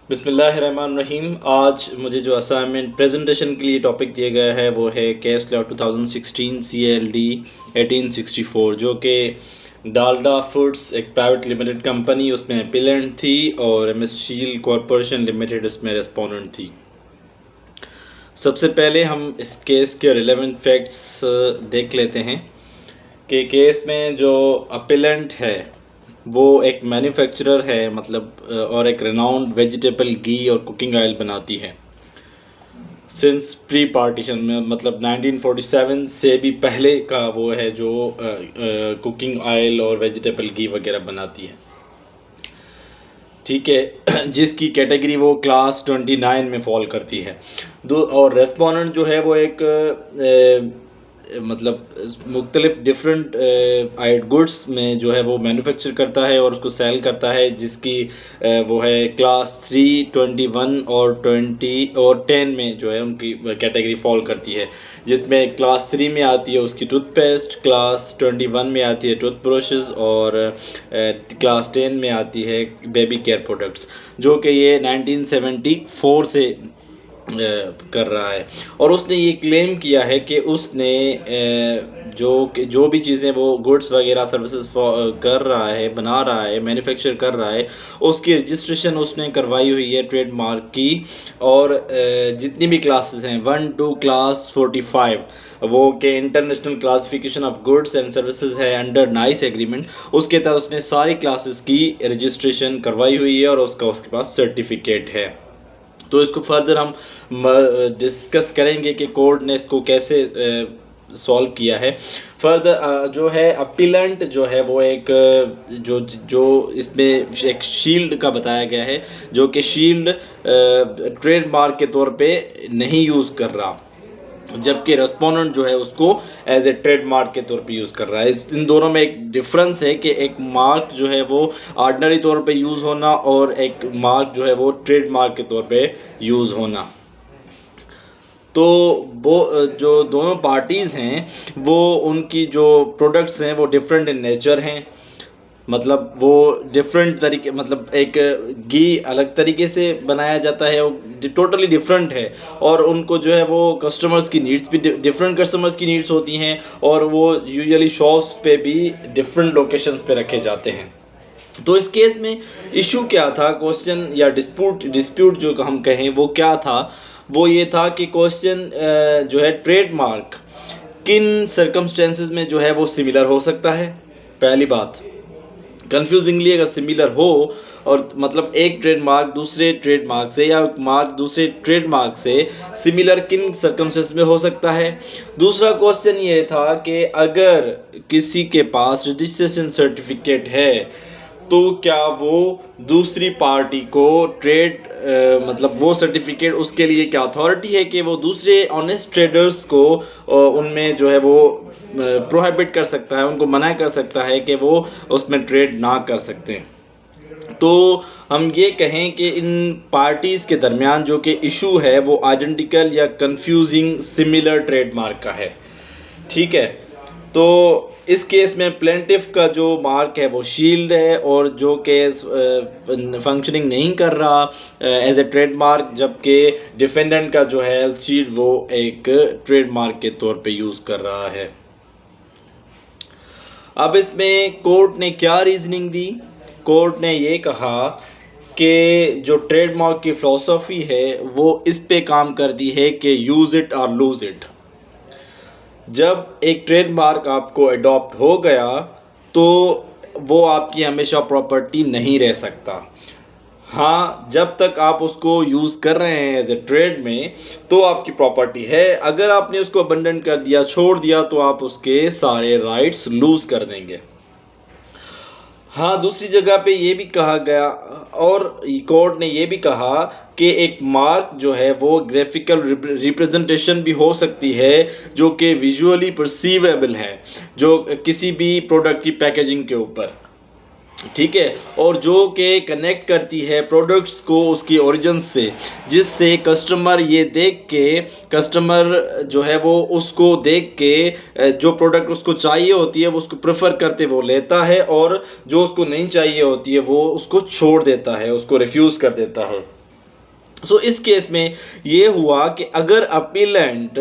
बिस्मिल्लाहिर्रहमानिर्रहीम। आज मुझे जो असाइनमेंट प्रेजेंटेशन के लिए टॉपिक दिया गया है वो है केस लॉ 2016 CLD 1864, जो कि डालडा फूड्स एक प्राइवेट लिमिटेड कंपनी उसमें एपिलेंट थी और एमएस शील कॉरपोरेशन लिमिटेड उसमें रेस्पोंडेंट थी। सबसे पहले हम इस केस के रिलेवेंट फैक्ट्स देख लेते हैं कि केस में जो अपिलेंट है वो एक मैन्युफैक्चरर है, मतलब और एक रिनाउंड वेजिटेबल घी और कुकिंग ऑयल बनाती है सिंस प्री पार्टीशन में, मतलब 1947 से भी पहले का वो है जो कुकिंग ऑयल और वेजिटेबल घी वगैरह बनाती है। ठीक है, जिसकी कैटेगरी वो क्लास 29 में फॉल करती है। और रेस्पोंडेंट जो है वो एक मतलब मुख्तलिफ डिफरेंट गुड्स में जो है वो मैन्युफैक्चर करता है और उसको सेल करता है, जिसकी वो है क्लास 3, 21 और 20 और 10 में जो है उनकी कैटेगरी फॉल करती है, जिसमें क्लास 3 में आती है उसकी टूथपेस्ट, क्लास 21 में आती है टूथब्रशेस और क्लास 10 में आती है बेबी केयर प्रोडक्ट्स, जो कि ये 1974 से कर रहा है। और उसने ये क्लेम किया है कि उसने जो भी चीज़ें वो गुड्स वगैरह सर्विसेज कर रहा है, बना रहा है, मैन्युफैक्चर कर रहा है, उसकी रजिस्ट्रेशन उसने करवाई हुई है ट्रेडमार्क की। और जितनी भी क्लासेस हैं 1 to क्लास 45 वो के international classification of goods and services है अंडर नाइस एग्रीमेंट, उसके तहत उसने सारी क्लासेस की रजिस्ट्रेशन करवाई हुई है और उसके पास सर्टिफिकेट है। तो इसको फर्दर हम डिस्कस करेंगे कि कोर्ट ने इसको कैसे सॉल्व किया है। फर्दर जो है अपीलेंट जो है वो एक जो इसमें एक शील्ड का बताया गया है, जो कि शील्ड ट्रेडमार्क के तौर पे नहीं यूज़ कर रहा, जबकि रेस्पोंडेंट जो है उसको एज ए ट्रेडमार्क के तौर पे यूज़ कर रहा है। इन दोनों में एक डिफरेंस है कि एक मार्क जो है वो ऑर्डिनरी तौर पे यूज़ होना और एक मार्क जो है वो ट्रेडमार्क के तौर पे यूज़ होना। तो वो जो दोनों पार्टीज़ हैं वो उनकी जो प्रोडक्ट्स हैं वो डिफरेंट इन नेचर हैं, मतलब वो डिफरेंट तरीके, मतलब एक घी अलग तरीके से बनाया जाता है, वो टोटली डिफरेंट है। और उनको जो है वो कस्टमर्स की नीड्स भी डिफरेंट कस्टमर्स की नीड्स होती हैं और वो यूजुअली शॉप्स पे भी डिफरेंट लोकेशंस पे रखे जाते हैं। तो इस केस में इशू क्या था, क्वेश्चन या डिस्प्यूट जो हम कहें वो क्या था, वो ये था कि क्वेश्चन जो है ट्रेडमार्क किन सर्कमस्टेंसेस में जो है वो सिमिलर हो सकता है। पहली बात, कंफ्यूजिंगली अगर सिमिलर हो, और मतलब एक ट्रेडमार्क दूसरे ट्रेडमार्क से या मार्क दूसरे ट्रेडमार्क से सिमिलर किन सर्कमस्टेंसेस में हो सकता है। दूसरा क्वेश्चन ये था कि अगर किसी के पास रजिस्ट्रेशन सर्टिफिकेट है तो क्या वो दूसरी पार्टी को मतलब वो सर्टिफिकेट उसके लिए क्या अथॉरिटी है कि वो दूसरे ऑनेस्ट ट्रेडर्स को उनमें जो है वो प्रोहिबिट कर सकता है, उनको मना कर सकता है कि वो उसमें ट्रेड ना कर सकते हैं। तो हम ये कहें कि इन पार्टीज़ के दरमियान जो कि इशू है वो आइडेंटिकल या कंफ्यूजिंग सिमिलर ट्रेडमार्क का है। ठीक है, तो इस केस में प्लेंटिफ का जो मार्क है वो शील्ड है और जो केस फंक्शनिंग नहीं कर रहा एज ए ट्रेडमार्क, जबकि डिफेंडेंट का जो है शील्ड वो एक ट्रेडमार्क के तौर पे यूज़ कर रहा है। अब इसमें कोर्ट ने क्या रीजनिंग दी, कोर्ट ने ये कहा कि जो ट्रेडमार्क की फ़िलॉसफी है वो इस पे काम करती है कि यूज़ इट और लूज़ इट। जब एक ट्रेडमार्क आपको अडॉप्ट हो गया तो वो आपकी हमेशा प्रॉपर्टी नहीं रह सकता। हाँ, जब तक आप उसको यूज़ कर रहे हैं एज ए ट्रेड में तो आपकी प्रॉपर्टी है। अगर आपने उसको अबंडन कर दिया, छोड़ दिया, तो आप उसके सारे राइट्स लूज़ कर देंगे। हाँ, दूसरी जगह पे ये भी कहा गया और कोर्ट ने ये भी कहा कि एक मार्क जो है वो ग्राफिकल रिप्रेजेंटेशन भी हो सकती है जो कि विजुअली परसीवेबल है, जो किसी भी प्रोडक्ट की पैकेजिंग के ऊपर। ठीक है, और जो कि कनेक्ट करती है प्रोडक्ट्स को उसकी ओरिजिन से, जिससे कस्टमर ये देख के, कस्टमर जो है वो उसको देख के जो प्रोडक्ट उसको चाहिए होती है वो उसको प्रेफर करते वो लेता है, और जो उसको नहीं चाहिए होती है वो उसको छोड़ देता है, उसको रिफ्यूज़ कर देता है। सो इस केस में ये हुआ कि अगर अपीलेंट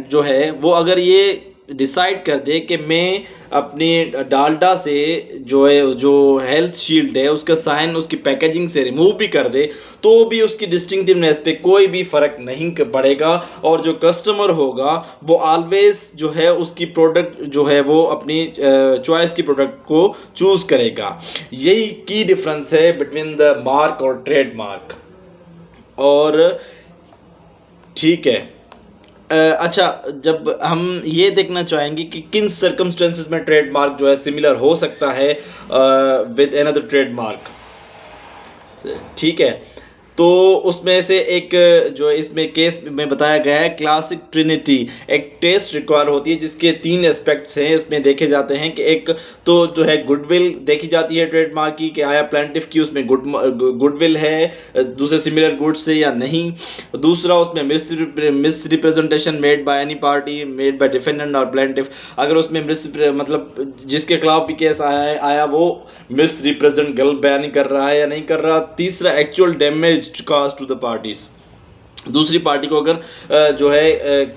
जो है वो अगर ये डिसाइड कर दे कि मैं अपनी डाल्डा से जो है जो हेल्थ शील्ड है उसका साइन उसकी पैकेजिंग से रिमूव भी कर दे, तो भी उसकी डिस्टिंक्टिवनेस पे कोई भी फ़र्क नहीं पड़ेगा, और जो कस्टमर होगा वो ऑलवेज जो है उसकी प्रोडक्ट जो है वो अपनी चॉइस की प्रोडक्ट को चूज़ करेगा। यही की डिफरेंस है बिटवीन द मार्क और ट्रेड मार्क। और ठीक है, अच्छा, जब हम ये देखना चाहेंगे कि किन सर्कमस्टेंसेस में ट्रेडमार्क जो है सिमिलर हो सकता है विद अनदर ट्रेडमार्क, ठीक है, तो उसमें से एक जो इसमें केस में बताया गया है क्लासिक ट्रिनिटी, एक टेस्ट रिक्वायर होती है जिसके 3 एस्पेक्ट्स हैं इसमें देखे जाते हैं कि एक तो जो है गुडविल देखी जाती है ट्रेडमार्क की, कि आया प्लेंटिफ की उसमें गुडविल है दूसरे सिमिलर गुड्स से या नहीं। दूसरा, उसमें miss representation made by any party, made by defendant और प्लेंटिफ, अगर उसमें मतलब जिसके खिलाफ भी केस आया वो मिस रिप्रेजेंट गलत बयानी कर रहा है या नहीं कर रहा। तीसरा, actual damage cost to the parties, दूसरी पार्टी को अगर जो है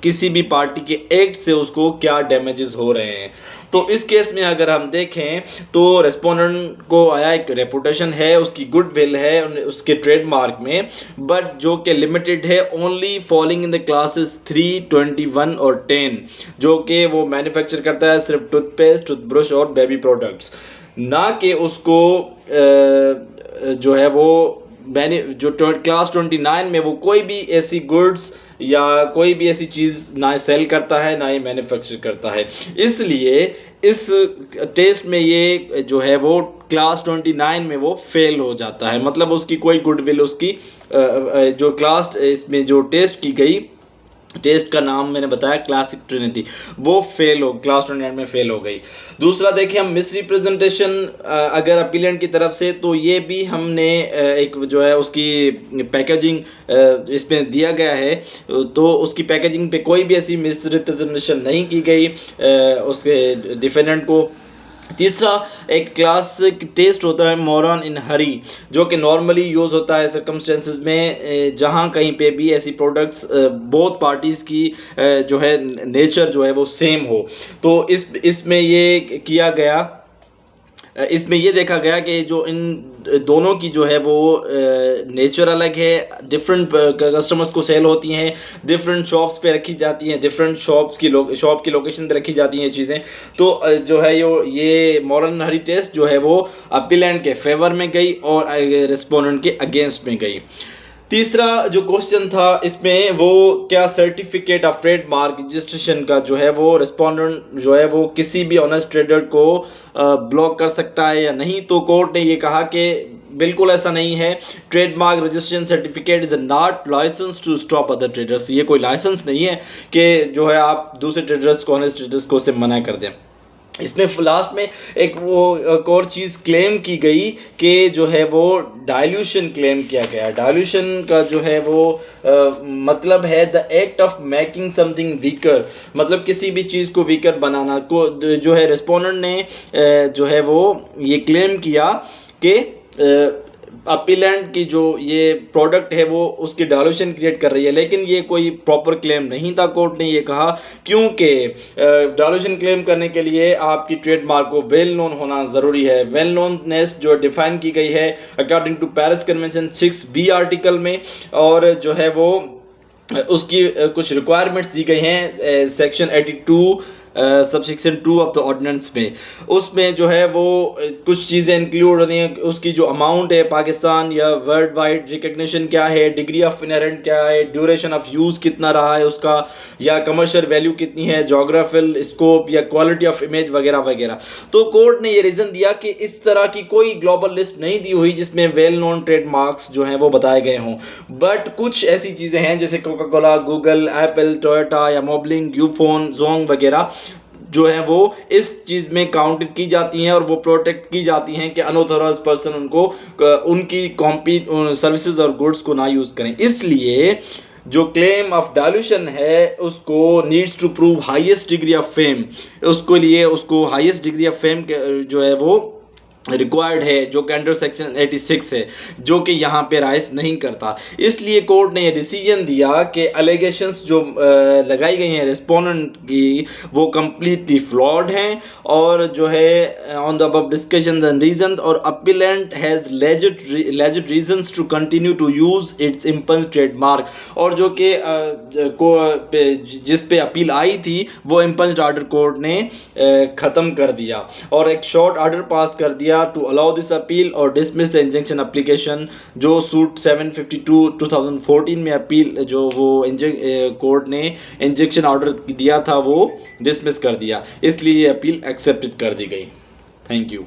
किसी भी पार्टी के एक्ट से उसको क्या डैमेजेस हो रहे हैं। तो इस केस में अगर हम देखें तो रेस्पोंडेंट को आया एक रेपुटेशन है, उसकी गुडविल है उसके ट्रेडमार्क में, बट जो कि लिमिटेड है only falling in the classes 3, 21 और 10, जो कि वो मैन्युफैक्चर करता है सिर्फ टूथपेस्ट, टूथब्रश और बेबी प्रोडक्ट्स, ना कि उसको जो है वो मैंने जो क्लास 29 में वो कोई भी ऐसी गुड्स या कोई भी ऐसी चीज़ ना सेल करता है ना ही मैन्युफैक्चर करता है। इसलिए इस टेस्ट में ये जो है वो क्लास 29 में वो फेल हो जाता है, मतलब उसकी कोई गुडविल उसकी जो क्लास इसमें जो टेस्ट की गई, टेस्ट का नाम मैंने बताया क्लासिक ट्रिनिटी, वो क्लास 29 में फेल हो गई। दूसरा देखिए हम मिस रिप्रेजेंटेशन अगर अपीलेंट की तरफ से, तो ये भी हमने एक जो है उसकी पैकेजिंग इसमें दिया गया है, तो उसकी पैकेजिंग पे कोई भी ऐसी मिस रिप्रेजेंटेशन नहीं की गई उसके डिफेंडेंट को। तीसरा, एक क्लासिक टेस्ट होता है मोरन इन हरी, जो कि नॉर्मली यूज़ होता है सर्कमस्टेंसेस में जहां कहीं पे भी ऐसी प्रोडक्ट्स बोथ पार्टीज़ की जो है नेचर जो है वो सेम हो। तो इसमें ये किया गया, इसमें ये देखा गया कि जो इन दोनों की जो है वो नेचर अलग है, डिफरेंट कस्टमर्स को सेल होती हैं, डिफरेंट शॉप्स पे रखी जाती हैं, डिफरेंट शॉप की लोकेशन पे रखी जाती हैं चीज़ें। तो जो है ये मॉरन हरी टेस्ट जो है वो अपीलेंट के फेवर में गई और रिस्पोंडेंट के अगेंस्ट में गई। तीसरा जो क्वेश्चन था इसमें वो क्या सर्टिफिकेट ऑफ ट्रेडमार्क रजिस्ट्रेशन का जो है वो रिस्पोंडेंट जो है वो किसी भी ऑनेस्ट ट्रेडर को ब्लॉक कर सकता है या नहीं। तो कोर्ट ने ये कहा कि बिल्कुल ऐसा नहीं है, trademark registration certificate is not license to stop other traders, ये कोई लाइसेंस नहीं है कि जो है आप दूसरे ट्रेडर्स को ऑनेस्ट ट्रेडर्स को उससे मना कर दें। इसमें लास्ट में एक और चीज़ क्लेम की गई कि जो है वो डाइल्यूशन क्लेम किया गया। डाइल्यूशन का जो है वो मतलब है the act of making something weaker, मतलब किसी भी चीज़ को वीकर बनाना को जो है रिस्पोंडेंट ने जो है वो ये क्लेम किया कि अपीलेंट की जो ये प्रोडक्ट है वो उसकी डाइल्यूशन क्रिएट कर रही है, लेकिन ये कोई प्रॉपर क्लेम नहीं था। कोर्ट ने ये कहा क्योंकि डाइल्यूशन क्लेम करने के लिए आपकी ट्रेडमार्क को वेल नोन होना ज़रूरी है। वेल नोननेस जो डिफाइन की गई है according to Paris Convention 6B article में, और जो है वो उसकी कुछ रिक्वायरमेंट्स दी गई हैं section 82 subsection 2 of the ordinance में। उसमें जो है वो कुछ चीज़ें इंक्लूड होती हैं, उसकी जो अमाउंट है पाकिस्तान या वर्ल्ड वाइड रिकग्निशन क्या है, डिग्री ऑफ इनहेरेंट क्या है, ड्यूरेशन ऑफ यूज़ कितना रहा है उसका, या कमर्शियल वैल्यू कितनी है, जोग्राफिकल स्कोप या क्वालिटी ऑफ इमेज वगैरह वगैरह। तो कोर्ट ने ये रीज़न दिया कि इस तरह की कोई ग्लोबल लिस्ट नहीं दी हुई जिसमें वेल नोन ट्रेडमार्क्स जो हैं वो बताए गए हों, बट कुछ ऐसी चीज़ें हैं जैसे Coca Cola, Google, Apple, Toyota या मोबलिंग, यूफोन, जोंग वगैरह जो है वो इस चीज़ में काउंट की जाती हैं और वो प्रोटेक्ट की जाती हैं कि अनऑथराइज्ड पर्सन उनको उनकी सर्विसेज और गुड्स को ना यूज़ करें। इसलिए जो क्लेम ऑफ डाइल्यूशन है उसको needs to prove highest degree of fame, उसको लिए उसको हाईएस्ट डिग्री ऑफ फेम जो है वो रिक्वायर्ड है, जो कि अंडर सेक्शन 86 है, जो कि यहाँ पे राइज नहीं करता। इसलिए कोर्ट ने ये डिसीजन दिया कि एलिगेशंस जो लगाई गई हैं रिस्पोंडेंट की वो कम्प्लीटली फ्लॉड हैं, और जो है on the above discussions and reasons, और appellant has legit reasons to continue to use its impulse trademark, और जो कि जिस पे अपील आई थी वो इम्पल्स ऑर्डर कोर्ट ने ख़त्म कर दिया और एक शॉर्ट ऑर्डर पास कर दिया to allow this appeal or dismiss the injunction application। जो सूट 752 2014 में अपील जो वो कोर्ट ने इंजेक्शन ऑर्डर दिया था वो डिसमिस कर दिया, इसलिए ये अपील एक्सेप्टेड कर दी गई। Thank you.